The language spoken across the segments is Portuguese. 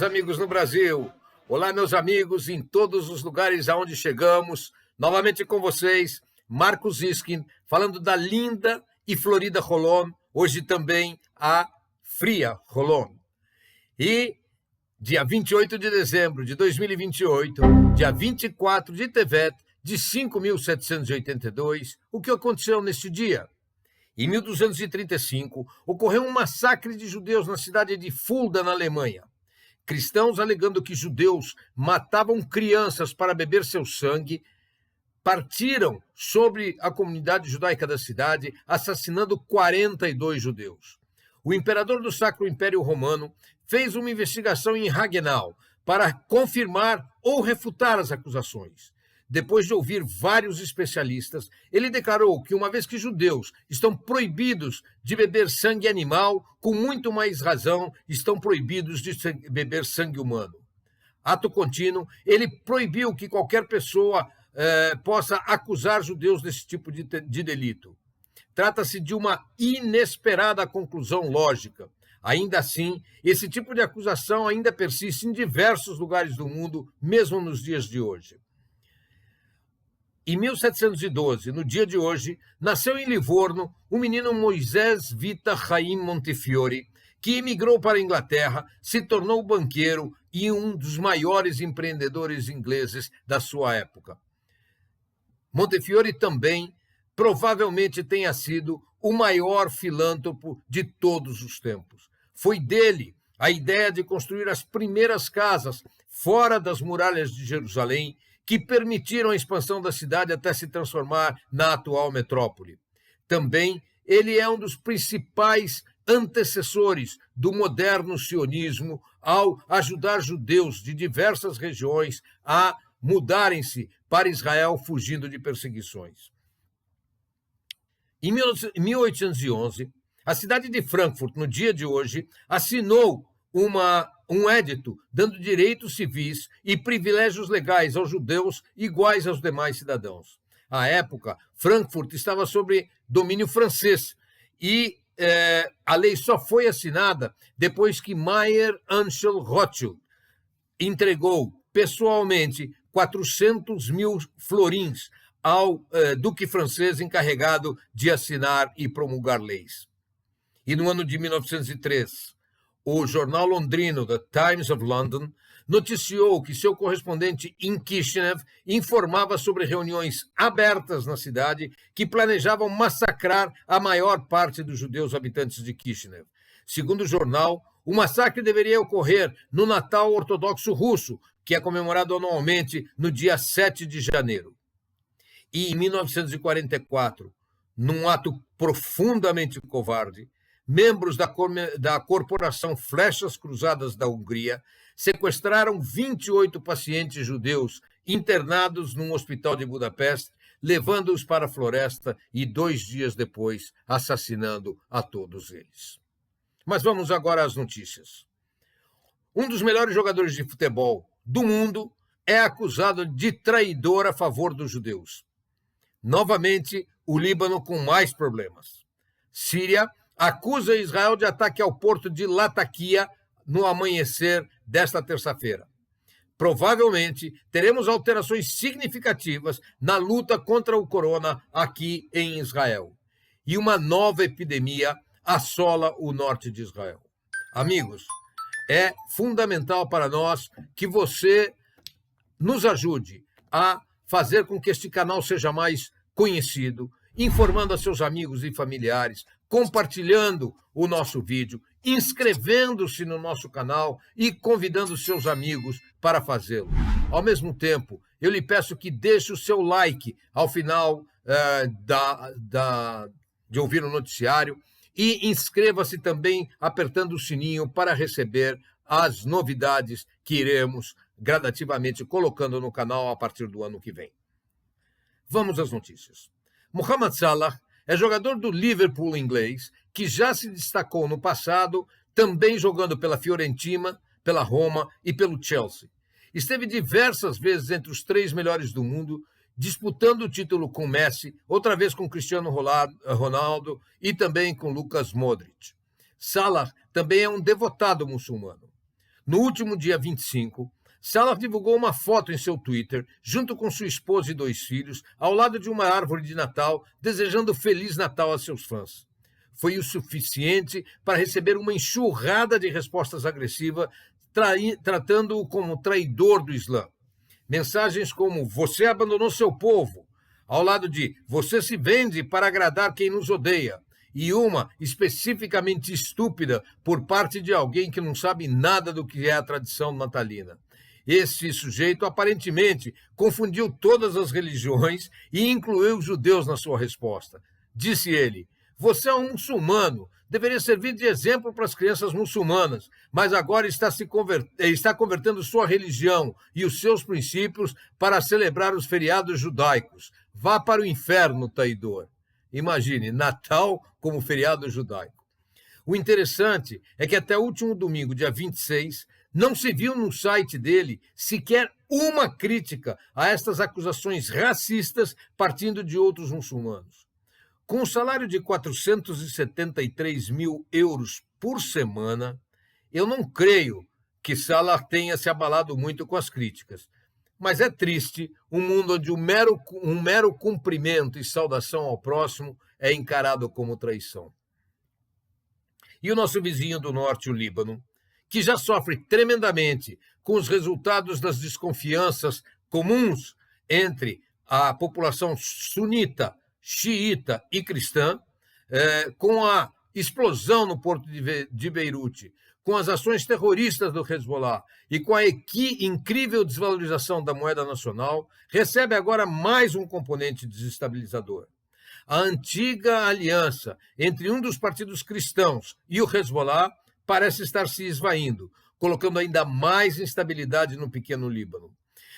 meus amigos no Brasil. Olá, meus amigos em todos os lugares aonde chegamos. Novamente com vocês, Marcos Iskin, falando da linda e florida Holon, hoje também a fria Holon. E dia 28 de dezembro de 2028, dia 24 de Tevet de 5.782, o que aconteceu neste dia? Em 1235, ocorreu um massacre de judeus na cidade de Fulda, na Alemanha. Cristãos, alegando que judeus matavam crianças para beber seu sangue, partiram sobre a comunidade judaica da cidade, assassinando 42 judeus. O imperador do Sacro Império Romano fez uma investigação em Hagenau para confirmar ou refutar as acusações. Depois de ouvir vários especialistas, ele declarou que, uma vez que judeus estão proibidos de beber sangue animal, com muito mais razão estão proibidos de beber sangue humano. Ato contínuo, ele proibiu que qualquer pessoa possa acusar judeus desse tipo de delito. Trata-se de uma inesperada conclusão lógica. Ainda assim, esse tipo de acusação ainda persiste em diversos lugares do mundo, mesmo nos dias de hoje. Em 1712, no dia de hoje, nasceu em Livorno o menino Moisés Vita Chaim Montefiore, que emigrou para a Inglaterra, se tornou banqueiro e um dos maiores empreendedores ingleses da sua época. Montefiore também provavelmente tenha sido o maior filântropo de todos os tempos. Foi dele a ideia de construir as primeiras casas fora das muralhas de Jerusalém, que permitiram a expansão da cidade até se transformar na atual metrópole. Também ele é um dos principais antecessores do moderno sionismo ao ajudar judeus de diversas regiões a mudarem-se para Israel fugindo de perseguições. Em 1811, a cidade de Frankfurt, no dia de hoje, assinou um édito dando direitos civis e privilégios legais aos judeus iguais aos demais cidadãos. À época, Frankfurt estava sob domínio francês e a lei só foi assinada depois que Mayer Amschel Rothschild entregou pessoalmente 400 mil florins ao duque francês encarregado de assinar e promulgar leis. E no ano de 1903, o jornal londrino The Times of London noticiou que seu correspondente em Kishinev informava sobre reuniões abertas na cidade que planejavam massacrar a maior parte dos judeus habitantes de Kishinev. Segundo o jornal, o massacre deveria ocorrer no Natal Ortodoxo Russo, que é comemorado anualmente no dia 7 de janeiro. E em 1944, num ato profundamente covarde, membros da Corporação Flechas Cruzadas da Hungria sequestraram 28 pacientes judeus internados num hospital de Budapeste, levando-os para a floresta e 2 dias depois assassinando a todos eles. Mas vamos agora às notícias. Um dos melhores jogadores de futebol do mundo é acusado de traidor a favor dos judeus. Novamente, o Líbano com mais problemas. Síria acusa Israel de ataque ao porto de Latakia no amanhecer desta terça-feira. Provavelmente teremos alterações significativas na luta contra o corona aqui em Israel. E uma nova epidemia assola o norte de Israel. Amigos, é fundamental para nós que você nos ajude a fazer com que este canal seja mais conhecido, informando a seus amigos e familiares, compartilhando o nosso vídeo, inscrevendo-se no nosso canal e convidando seus amigos para fazê-lo. Ao mesmo tempo, eu lhe peço que deixe o seu like ao final de ouvir o noticiário e inscreva-se também apertando o sininho para receber as novidades que iremos gradativamente colocando no canal a partir do ano que vem. Vamos às notícias. Mohamed Salah é jogador do Liverpool inglês, que já se destacou no passado, também jogando pela Fiorentina, pela Roma e pelo Chelsea. Esteve diversas vezes entre os 3 melhores do mundo, disputando o título com Messi, outra vez com Cristiano Ronaldo e também com Lucas Modric. Salah também é um devotado muçulmano. No último dia 25, Salah divulgou uma foto em seu Twitter, junto com sua esposa e 2 filhos, ao lado de uma árvore de Natal, desejando Feliz Natal a seus fãs. Foi o suficiente para receber uma enxurrada de respostas agressivas, tratando-o como traidor do Islã. Mensagens como "você abandonou seu povo", ao lado de "você se vende para agradar quem nos odeia", e uma especificamente estúpida por parte de alguém que não sabe nada do que é a tradição natalina. Esse sujeito aparentemente confundiu todas as religiões e incluiu os judeus na sua resposta. Disse ele: "Você é um muçulmano, deveria servir de exemplo para as crianças muçulmanas, mas agora está convertendo sua religião e os seus princípios para celebrar os feriados judaicos. Vá para o inferno, traidor." Imagine, Natal como feriado judaico. O interessante é que até o último domingo, dia 26, não se viu no site dele sequer uma crítica a estas acusações racistas partindo de outros muçulmanos. Com um salário de 473 mil euros por semana, eu não creio que Salah tenha se abalado muito com as críticas. Mas é triste um mundo onde um mero cumprimento e saudação ao próximo é encarado como traição. E o nosso vizinho do norte, o Líbano, que já sofre tremendamente com os resultados das desconfianças comuns entre a população sunita, xiita e cristã, com a explosão no porto de Beirute, com as ações terroristas do Hezbollah e com a incrível desvalorização da moeda nacional, recebe agora mais um componente desestabilizador. A antiga aliança entre um dos partidos cristãos e o Hezbollah parece estar se esvaindo, colocando ainda mais instabilidade no pequeno Líbano.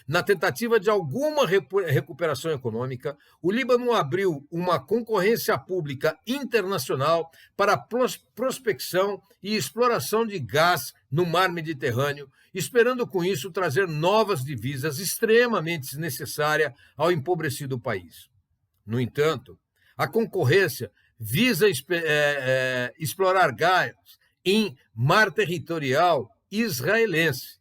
Na tentativa de alguma recuperação econômica, o Líbano abriu uma concorrência pública internacional para a prospecção e exploração de gás no mar Mediterrâneo, esperando com isso trazer novas divisas extremamente necessárias ao empobrecido país. No entanto, a concorrência visa explorar gás em mar territorial israelense.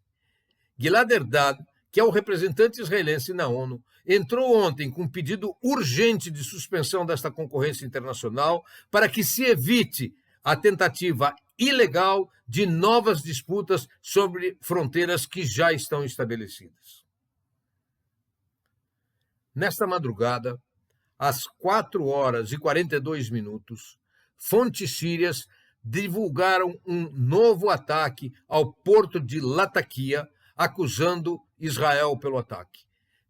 Gilad Erdan, que é o representante israelense na ONU, entrou ontem com um pedido urgente de suspensão desta concorrência internacional para que se evite a tentativa ilegal de novas disputas sobre fronteiras que já estão estabelecidas. Nesta madrugada, às 4h42, fontes sírias divulgaram um novo ataque ao porto de Latakia, acusando Israel pelo ataque.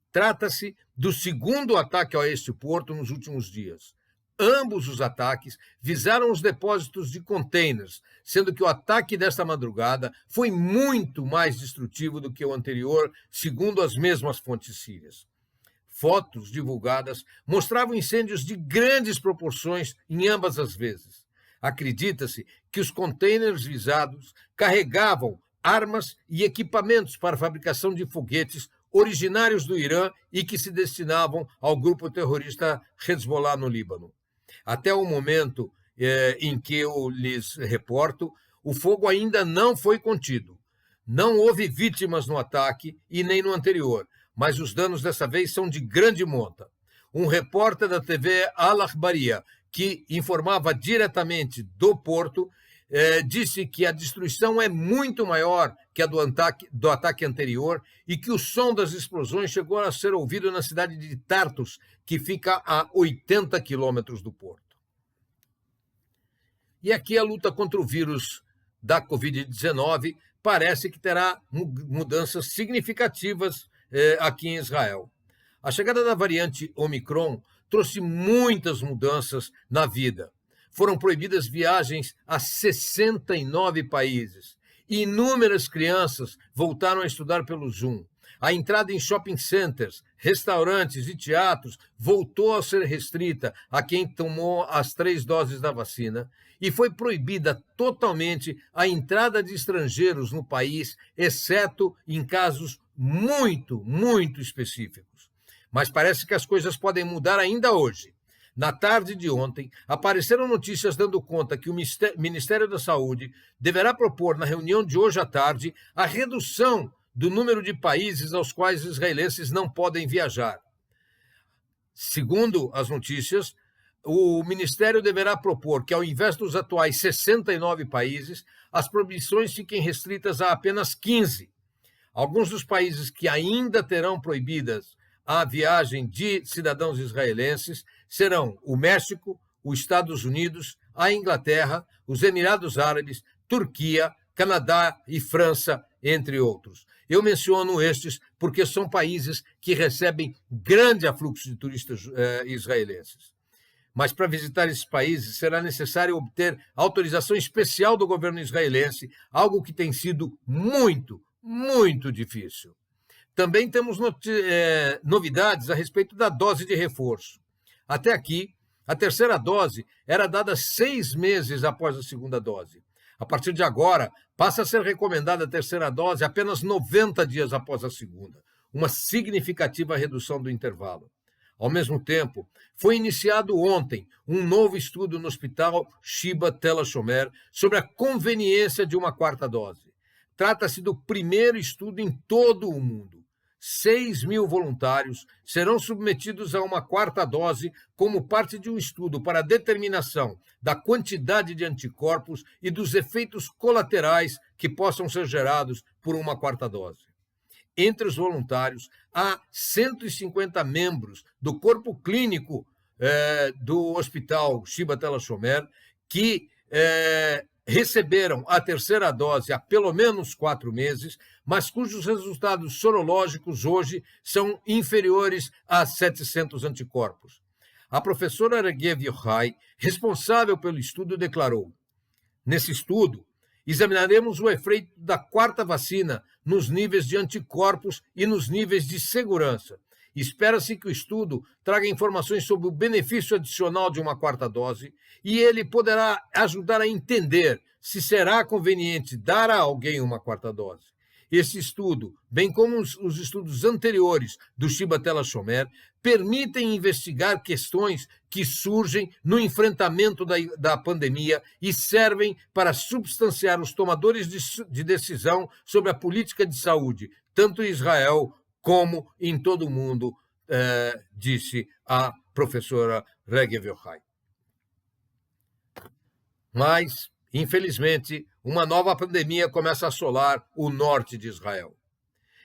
Trata-se do segundo ataque a este porto nos últimos dias. Ambos os ataques visaram os depósitos de containers, sendo que o ataque desta madrugada foi muito mais destrutivo do que o anterior, segundo as mesmas fontes sírias. Fotos divulgadas mostravam incêndios de grandes proporções em ambas as vezes. Acredita-se que os containers visados carregavam armas e equipamentos para a fabricação de foguetes originários do Irã e que se destinavam ao grupo terrorista Hezbollah no Líbano. Até o momento em que eu lhes reporto, o fogo ainda não foi contido. Não houve vítimas no ataque e nem no anterior, mas os danos dessa vez são de grande monta. Um repórter da TV Al-Akhbariyah, que informava diretamente do porto, disse que a destruição é muito maior que a do ataque anterior e que o som das explosões chegou a ser ouvido na cidade de Tartus, que fica a 80 quilômetros do porto. E aqui a luta contra o vírus da Covid-19 parece que terá mudanças significativas aqui em Israel. A chegada da variante Omicron trouxe muitas mudanças na vida. Foram proibidas viagens a 69 países. Inúmeras crianças voltaram a estudar pelo Zoom. A entrada em shopping centers, restaurantes e teatros voltou a ser restrita a quem tomou as 3 doses da vacina e foi proibida totalmente a entrada de estrangeiros no país, exceto em casos muito específicos. Mas parece que as coisas podem mudar ainda hoje. Na tarde de ontem, apareceram notícias dando conta que o Ministério da Saúde deverá propor, na reunião de hoje à tarde, a redução do número de países aos quais os israelenses não podem viajar. Segundo as notícias, o Ministério deverá propor que, ao invés dos atuais 69 países, as proibições fiquem restritas a apenas 15. Alguns dos países que ainda terão proibidas a viagem de cidadãos israelenses serão o México, os Estados Unidos, a Inglaterra, os Emirados Árabes, Turquia, Canadá e França, entre outros. Eu menciono estes porque são países que recebem grande afluxo de turistas israelenses. Mas para visitar esses países será necessário obter autorização especial do governo israelense, algo que tem sido muito difícil. Também temos novidades a respeito da dose de reforço. Até aqui, a terceira dose era dada 6 meses após a segunda dose. A partir de agora, passa a ser recomendada a terceira dose apenas 90 dias após a segunda, uma significativa redução do intervalo. Ao mesmo tempo, foi iniciado ontem um novo estudo no Hospital Sheba Tel HaShomer sobre a conveniência de uma quarta dose. Trata-se do primeiro estudo em todo o mundo. 6.000 voluntários serão submetidos a uma quarta dose como parte de um estudo para a determinação da quantidade de anticorpos e dos efeitos colaterais que possam ser gerados por uma quarta dose. Entre os voluntários, há 150 membros do corpo clínico do Hospital Sheba Tel HaShomer que receberam a terceira dose há pelo menos 4 meses, mas cujos resultados sorológicos hoje são inferiores a 700 anticorpos. A professora Regev Yochai, responsável pelo estudo, declarou: nesse estudo, examinaremos o efeito da quarta vacina nos níveis de anticorpos e nos níveis de segurança. Espera-se que o estudo traga informações sobre o benefício adicional de uma quarta dose e ele poderá ajudar a entender se será conveniente dar a alguém uma quarta dose. Esse estudo, bem como os estudos anteriores do Sheba Tel HaShomer, permitem investigar questões que surgem no enfrentamento da pandemia e servem para substanciar os tomadores de decisão sobre a política de saúde, tanto em Israel como em todo o mundo, disse a professora Regev Yochai. Mas, infelizmente, uma nova pandemia começa a assolar o norte de Israel.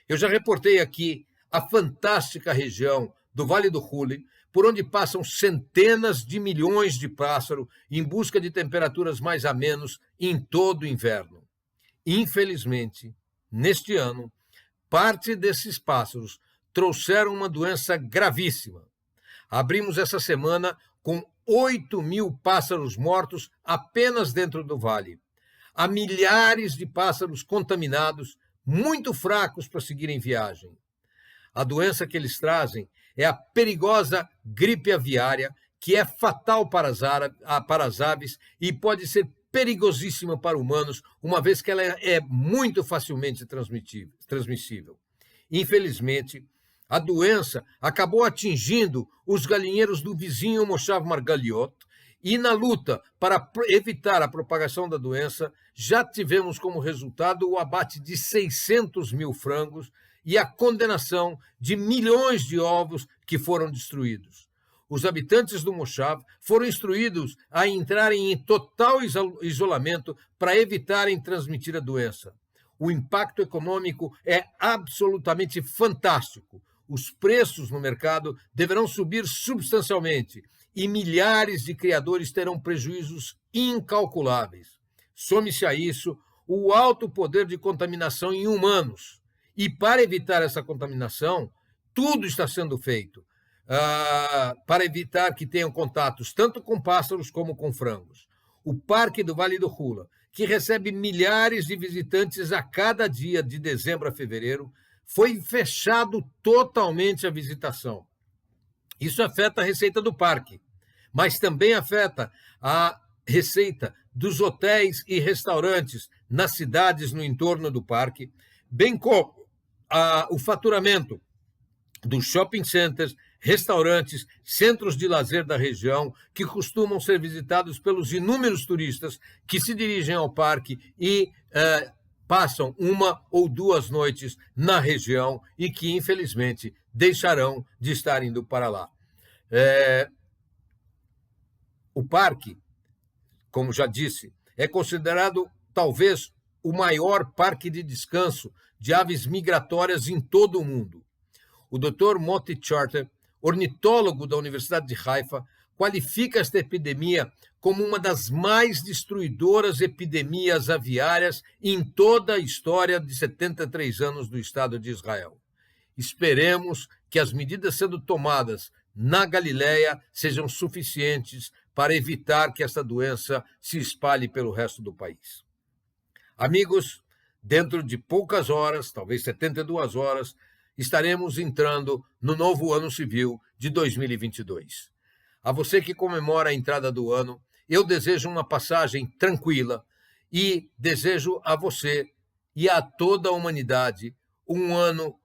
Eu já reportei aqui a fantástica região do Vale do Hule, por onde passam centenas de milhões de pássaros em busca de temperaturas mais amenas em todo o inverno. Infelizmente, neste ano, parte desses pássaros trouxeram uma doença gravíssima. Abrimos essa semana com 8.000 pássaros mortos apenas dentro do vale. Há milhares de pássaros contaminados, muito fracos para seguirem viagem. A doença que eles trazem é a perigosa gripe aviária, que é fatal para as aves e pode ser perigosíssima para humanos, uma vez que ela é muito facilmente transmissível. Infelizmente, a doença acabou atingindo os galinheiros do vizinho Moshav Margaliot e, na luta para evitar a propagação da doença, já tivemos como resultado o abate de 600.000 frangos e a condenação de milhões de ovos que foram destruídos. Os habitantes do Moshav foram instruídos a entrarem em total isolamento para evitarem transmitir a doença. O impacto econômico é absolutamente fantástico. Os preços no mercado deverão subir substancialmente e milhares de criadores terão prejuízos incalculáveis. Some-se a isso o alto poder de contaminação em humanos. E para evitar essa contaminação, tudo está sendo feito para evitar que tenham contatos tanto com pássaros como com frangos. O Parque do Vale do Hula, que recebe milhares de visitantes a cada dia de dezembro a fevereiro, foi fechado totalmente à visitação. Isso afeta a receita do parque, mas também afeta a receita dos hotéis e restaurantes nas cidades no entorno do parque, bem como o faturamento dos shopping centers, restaurantes, centros de lazer da região, que costumam ser visitados pelos inúmeros turistas que se dirigem ao parque e passam 1 ou 2 noites na região e que, infelizmente, deixarão de estar indo para lá. O parque, como já disse, é considerado talvez o maior parque de descanso de aves migratórias em todo o mundo. O Dr. Moti Charter, ornitólogo da Universidade de Haifa, qualifica esta epidemia como uma das mais destruidoras epidemias aviárias em toda a história de 73 anos do Estado de Israel. Esperemos que as medidas sendo tomadas na Galileia sejam suficientes para evitar que esta doença se espalhe pelo resto do país. Amigos, dentro de poucas horas, talvez 72 horas, estaremos entrando no novo ano civil de 2022. A você que comemora a entrada do ano, eu desejo uma passagem tranquila e desejo a você e a toda a humanidade um ano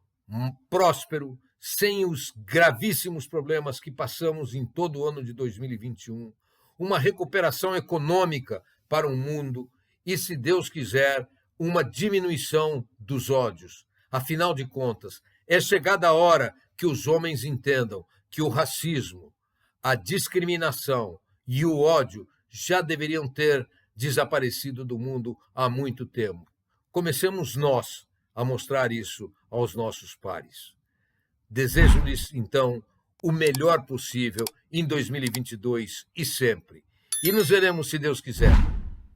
próspero, sem os gravíssimos problemas que passamos em todo o ano de 2021, uma recuperação econômica para o mundo e, se Deus quiser, uma diminuição dos ódios. Afinal de contas, é chegada a hora que os homens entendam que o racismo, a discriminação e o ódio já deveriam ter desaparecido do mundo há muito tempo. Comecemos nós a mostrar isso aos nossos pares. Desejo-lhes, então, o melhor possível em 2022 e sempre. E nos veremos, se Deus quiser,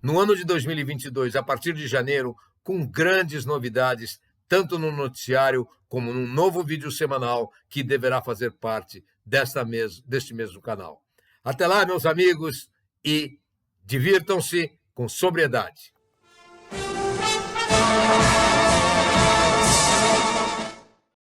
no ano de 2022, a partir de janeiro, com grandes novidades, tanto no noticiário como num novo vídeo semanal que deverá fazer parte deste mesmo canal. Até lá, meus amigos, e divirtam-se com sobriedade.